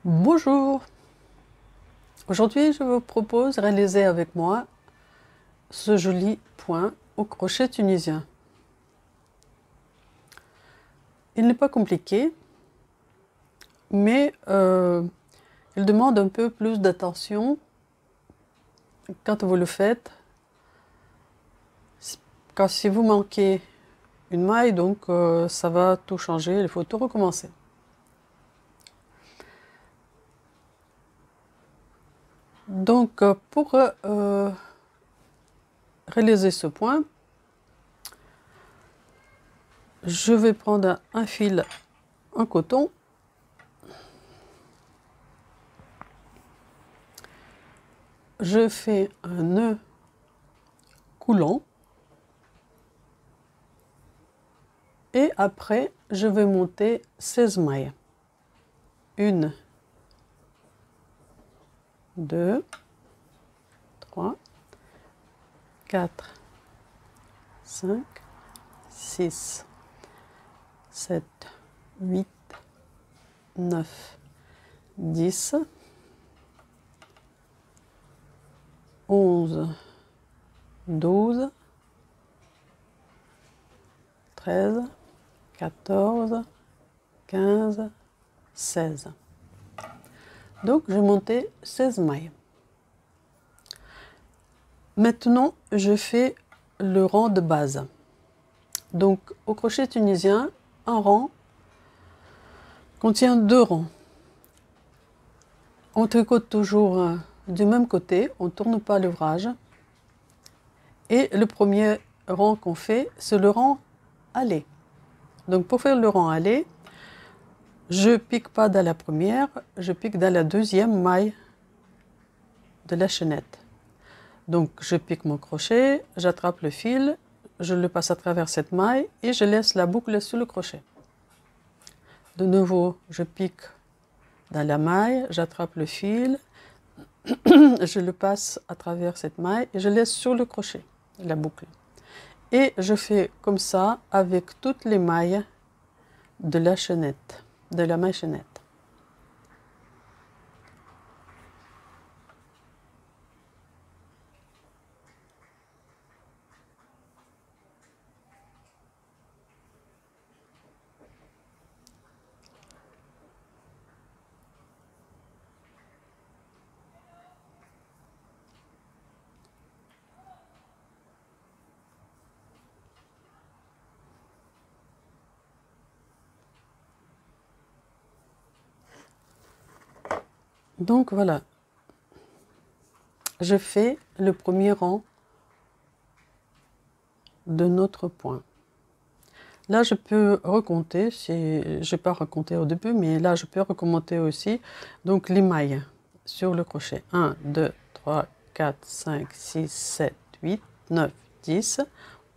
Bonjour, aujourd'hui je vous propose de réaliser avec moi ce joli point au crochet tunisien. Il n'est pas compliqué, mais il demande un peu plus d'attention quand vous le faites, car si vous manquez une maille, donc ça va tout changer, il faut tout recommencer. Donc pour réaliser ce point, je vais prendre un fil en coton je fais un nœud coulant et après je vais monter 16 mailles. 1, 2, 3, 4, 5, 6, 7, 8, 9, 10, 11, 12, 13, 14, 15, 16. Donc, j'ai monté 16 mailles. Maintenant, je fais le rang de base. Donc, au crochet tunisien, un rang contient 2 rangs. On tricote toujours du même côté, on ne tourne pas l'ouvrage. Et le premier rang qu'on fait, c'est le rang aller. Donc, pour faire le rang aller, je pique pas dans la première, je pique dans la deuxième maille de la chaînette. Donc je pique mon crochet, j'attrape le fil, je le passe à travers cette maille et je laisse la boucle sur le crochet. De nouveau, je pique dans la maille, j'attrape le fil, je le passe à travers cette maille et je laisse sur le crochet la boucle. Et je fais comme ça avec toutes les mailles de la chaînette, de la maille chaînette. Donc voilà, je fais le premier rang de notre point. Là, je peux recompter, je n'ai pas recompté au début, mais là, je peux recommencer aussi. Donc, les mailles sur le crochet. 1, 2, 3, 4, 5, 6, 7, 8, 9, 10,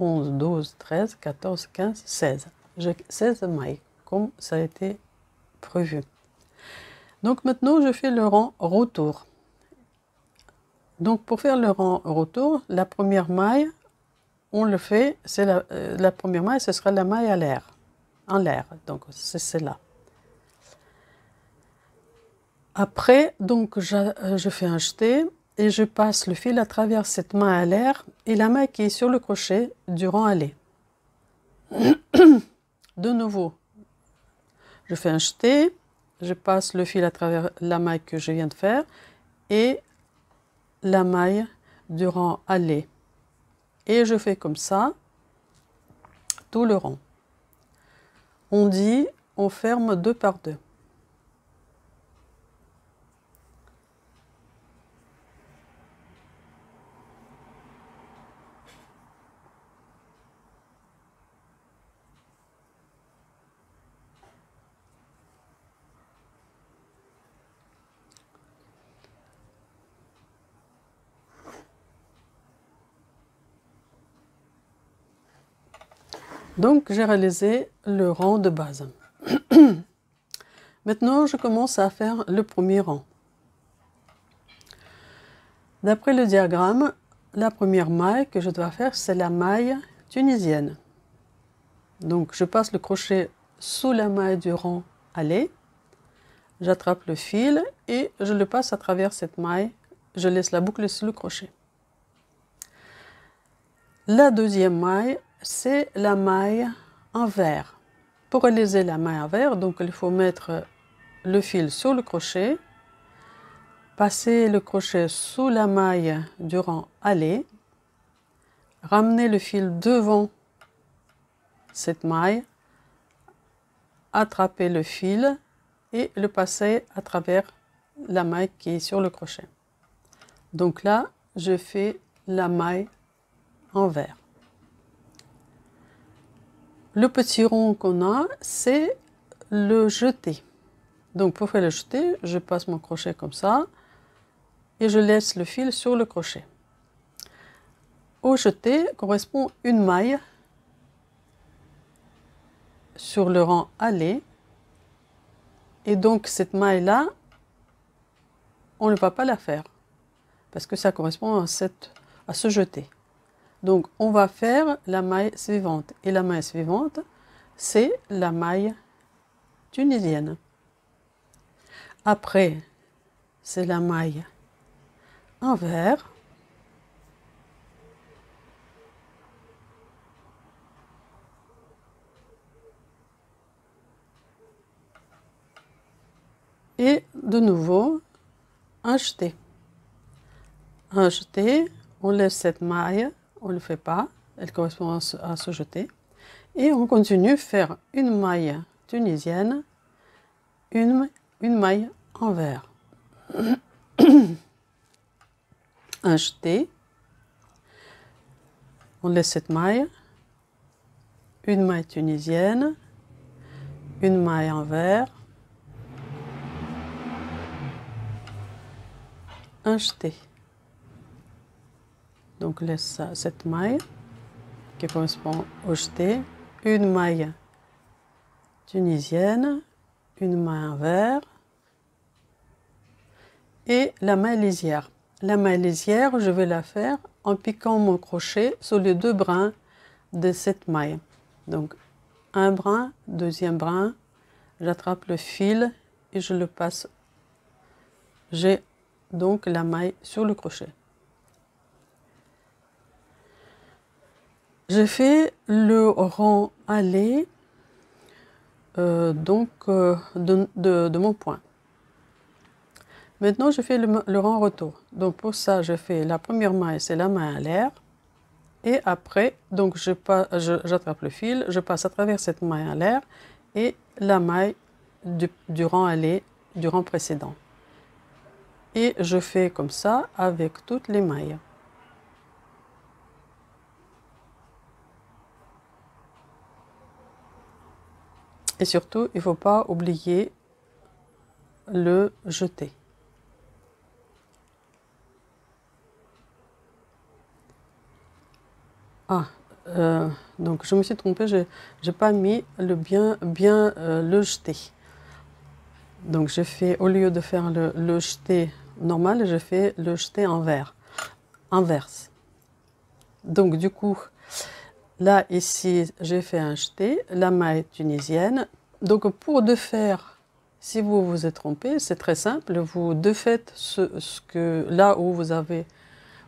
11, 12, 13, 14, 15, 16. J'ai 16 mailles, comme ça a été prévu. Donc, maintenant, je fais le rang retour. Donc, pour faire le rang retour, la première maille, on le fait, c'est la première maille, ce sera la maille à l'air, en l'air, donc c'est celle-là. Après, donc je fais un jeté et je passe le fil à travers cette maille à l'air et la maille qui est sur le crochet du rang aller. De nouveau, je fais un jeté, je passe le fil à travers la maille que je viens de faire et la maille du rang aller. Et je fais comme ça tout le rang. On dit, on ferme 2 par 2. Donc, j'ai réalisé le rang de base. Maintenant, je commence à faire le premier rang. D'après le diagramme, la première maille que je dois faire, c'est la maille tunisienne. Donc, je passe le crochet sous la maille du rang aller. j'attrape le fil et je le passe à travers cette maille. Je laisse la boucle sur le crochet. La deuxième maille, c'est la maille envers. Pour réaliser la maille envers, donc il faut mettre le fil sur le crochet, passer le crochet sous la maille du rang aller, ramener le fil devant cette maille, attraper le fil et le passer à travers la maille qui est sur le crochet. Donc là, je fais la maille envers. Le petit rond qu'on a, c'est le jeté. Donc pour faire le jeté, je passe mon crochet comme ça et je laisse le fil sur le crochet. Au jeté correspond une maille sur le rang aller et donc cette maille là on ne va pas la faire parce que ça correspond à ce jeté. Donc on va faire la maille suivante et la maille suivante c'est la maille tunisienne. Après c'est la maille envers. Et de nouveau, un jeté. Un jeté, on laisse cette maille, on ne le fait pas, elle correspond à ce jeté. Et on continue à faire une maille tunisienne, une maille envers. Un jeté, on laisse cette maille, une maille tunisienne, une maille envers, un jeté. Donc laisse cette maille qui correspond au jeté, une maille tunisienne, une maille envers et la maille lisière. La maille lisière, je vais la faire en piquant mon crochet sur les deux brins de cette maille. Donc un brin, deuxième brin, j'attrape le fil et je le passe. J'ai donc la maille sur le crochet. J'ai fait le rang aller de mon point. Maintenant, je fais le rang retour. Donc pour ça, je fais la première maille, c'est la maille à l'air. Et après, donc j'attrape le fil, je passe à travers cette maille à l'air et la maille du rang aller, du rang précédent. Et je fais comme ça avec toutes les mailles. Et surtout, il ne faut pas oublier le jeté. Donc je me suis trompée, je n'ai pas mis le le jeté. Donc j'ai fait, au lieu de faire le jeté normal, je fais le jeté inverse. Donc du coup, là ici, j'ai fait un jeté, la maille tunisienne. Donc pour défaire, si vous vous êtes trompé, c'est très simple, vous défaites là où vous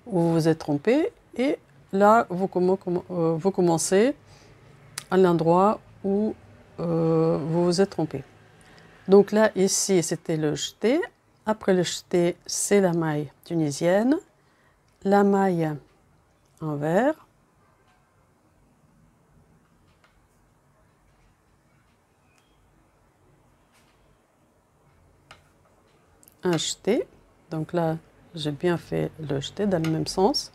vous êtes trompé et là vous commencez à l'endroit où vous vous êtes trompé. Donc là, ici, c'était le jeté. Après le jeté, c'est la maille tunisienne, la maille envers, un jeté. Donc là, j'ai bien fait le jeté dans le même sens.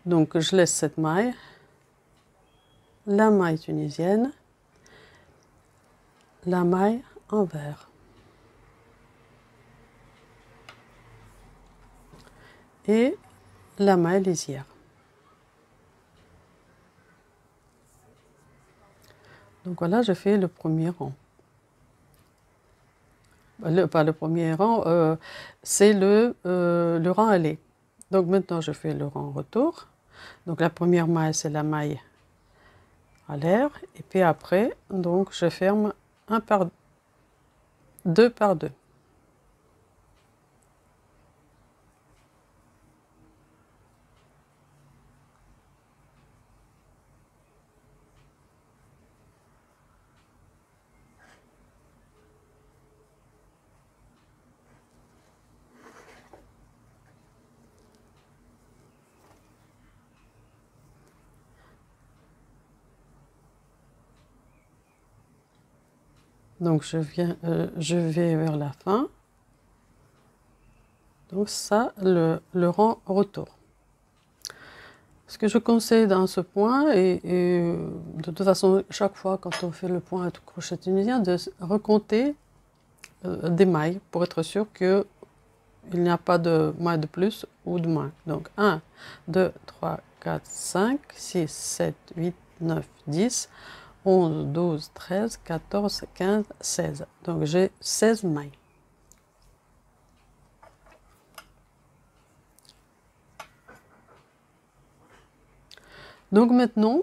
Donc je laisse cette maille, la maille tunisienne, la maille envers. Et la maille lisière. Donc voilà, je fais le premier rang. Pas le premier rang, c'est le rang aller. Donc maintenant, je fais le rang retour. Donc la première maille, c'est la maille à l'air. Et puis après, donc je ferme un par 2 par 2. Donc je vais vers la fin. Donc ça, le rang retour. Ce que je conseille dans ce point, et de toute façon, chaque fois quand on fait le point à crochet tunisien, de recompter des mailles pour être sûr qu'il n'y a pas de mailles de plus ou de moins. Donc 1, 2, 3, 4, 5, 6, 7, 8, 9, 10, 11, 12, 13, 14, 15, 16. Donc j'ai 16 mailles. Donc maintenant,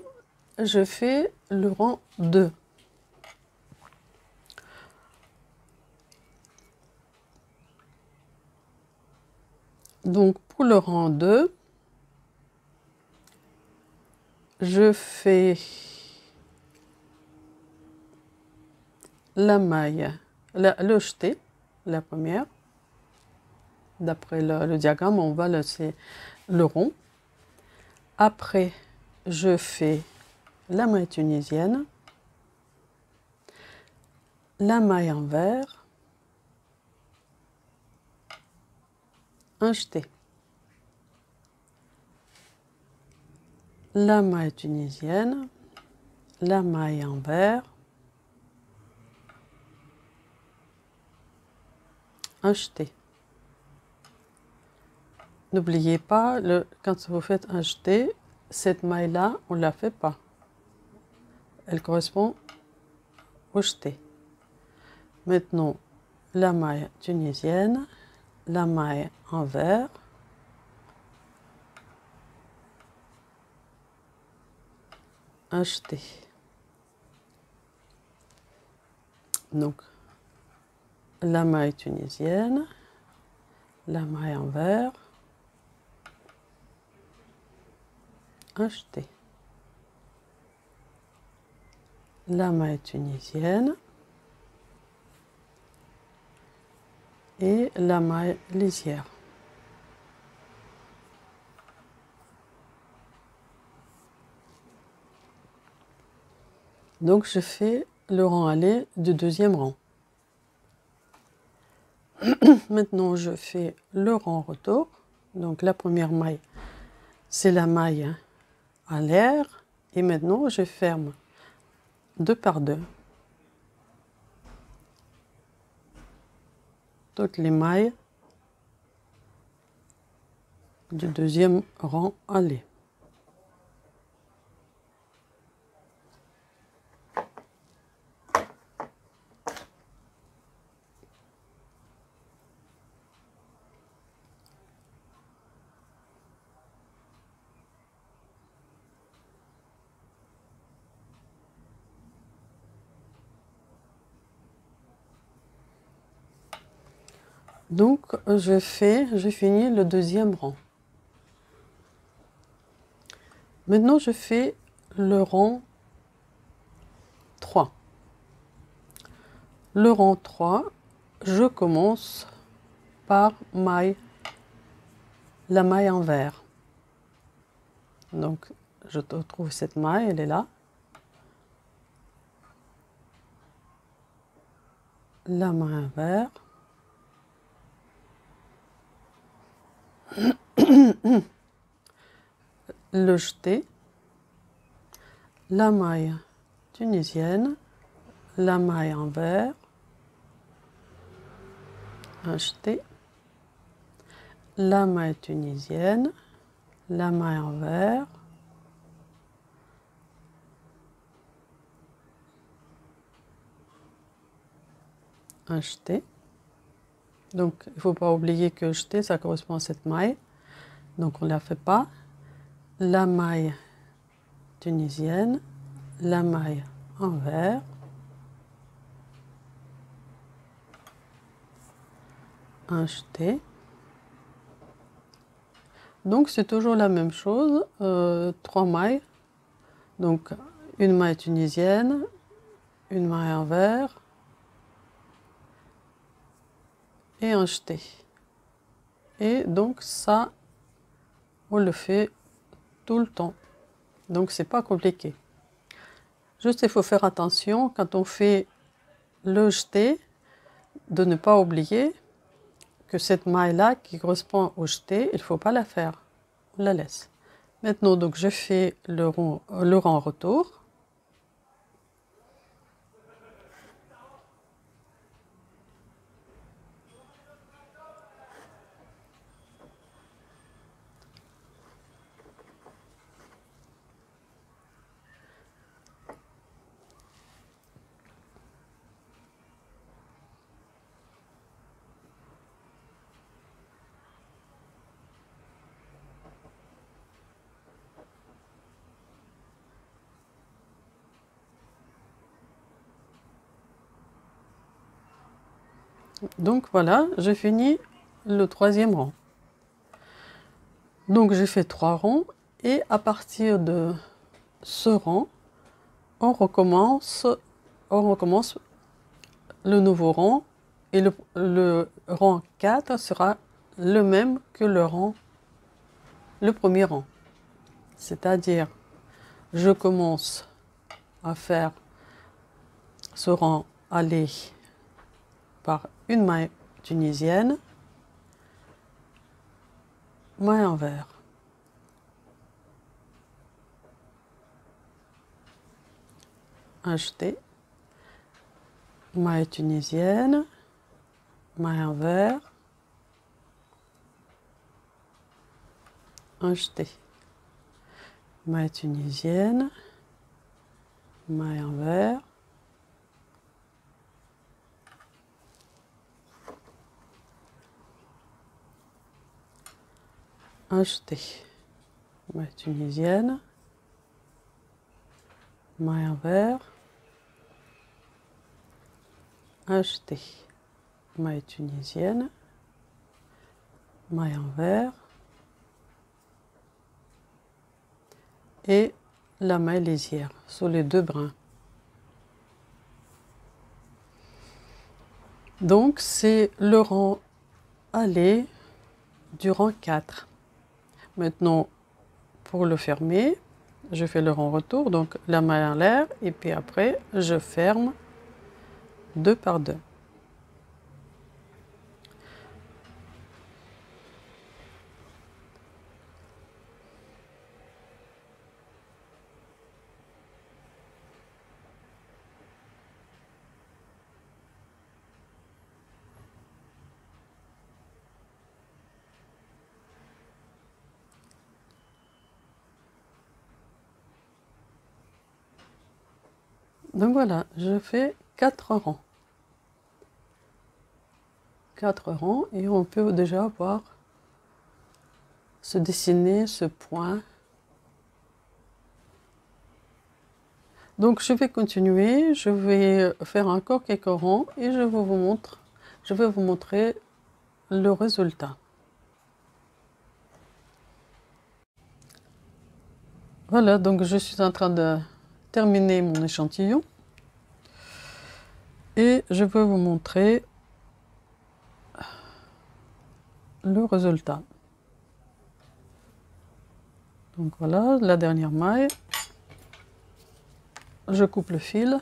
je fais le rang 2. Donc pour le rang 2, je fais la maille, le jeté, la première. D'après le diagramme, on va laisser le rond. Après, je fais la maille tunisienne, la maille envers, un jeté. La maille tunisienne, la maille envers, un jeté. N'oubliez pas, quand vous faites un jeté, cette maille-là, on ne la fait pas. Elle correspond au jeté. Maintenant, la maille tunisienne, la maille envers, un jeté. Donc, la maille tunisienne, la maille envers, un jeté. La maille tunisienne et la maille lisière. Donc je fais le rang aller du deuxième rang. Maintenant je fais le rang retour. Donc la première maille, c'est la maille à l'air. Et maintenant je ferme 2 par 2. Toutes les mailles du deuxième rang aller. Donc je finis le deuxième rang. Maintenant je fais le rang 3. Le rang 3, je commence par la maille envers. Donc je retrouve cette maille, elle est là. La maille envers. Le jeté, la maille tunisienne, la maille envers, un jeté, la maille tunisienne, la maille envers, un jeté. Donc il ne faut pas oublier que jeté, ça correspond à cette maille. Donc on ne la fait pas. La maille tunisienne, la maille envers, un jeté. Donc c'est toujours la même chose, 3 mailles. Donc une maille tunisienne, une maille envers et un jeté. Et donc ça, on le fait tout le temps. Donc c'est pas compliqué. Juste il faut faire attention quand on fait le jeté, de ne pas oublier que cette maille-là qui correspond au jeté, il ne faut pas la faire. On la laisse. Maintenant, donc, je fais le rang retour. Donc voilà, j'ai fini le 3e rang. Donc j'ai fait 3 rangs et à partir de ce rang, on recommence le nouveau rang et le rang 4 sera le même que le premier rang. C'est-à-dire, je commence à faire ce rang aller par une maille tunisienne, maille envers, un jeté, maille tunisienne, maille envers, un jeté, maille tunisienne, maille envers, un jeté, maille tunisienne, maille envers, un jeté, maille tunisienne, maille envers et la maille lisière sur les 2 brins. Donc c'est le rang aller du rang 4. Maintenant, pour le fermer, je fais le rang retour, donc la maille en l'air, et puis après, je ferme 2 par 2. Donc voilà, je fais 4 rangs. 4 rangs et on peut déjà voir se dessiner ce point. Donc je vais continuer, je vais faire encore quelques rangs et je vais vous montrer le résultat. Voilà, donc je suis en train de terminer mon échantillon et je vais vous montrer le résultat. Donc voilà, la dernière maille. Je coupe le fil.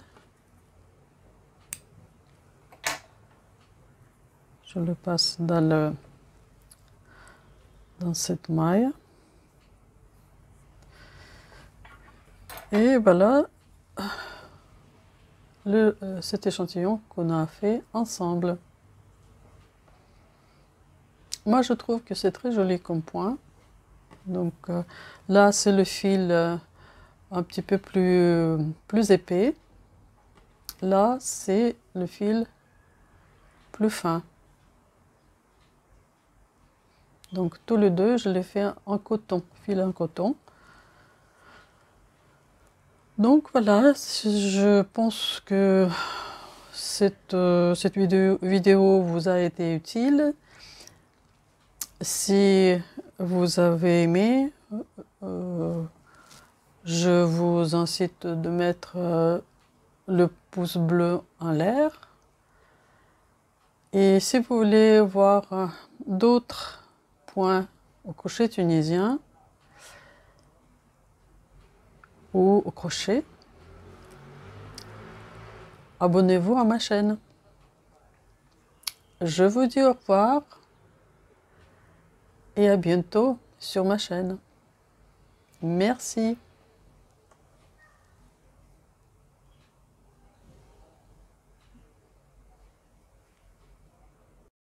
Je le passe dans cette maille. Et voilà cet échantillon qu'on a fait ensemble. Moi, je trouve que c'est très joli comme point. Donc là, c'est le fil un petit peu plus épais. Là, c'est le fil plus fin. Donc tous les deux, je les fais en coton, fil en coton. Donc voilà, je pense que cette vidéo vous a été utile. Si vous avez aimé, je vous incite de mettre le pouce bleu en l'air. Et si vous voulez voir d'autres points au crochet tunisien ou au crochet, abonnez-vous à ma chaîne. Je vous dis au revoir et à bientôt sur ma chaîne. Merci.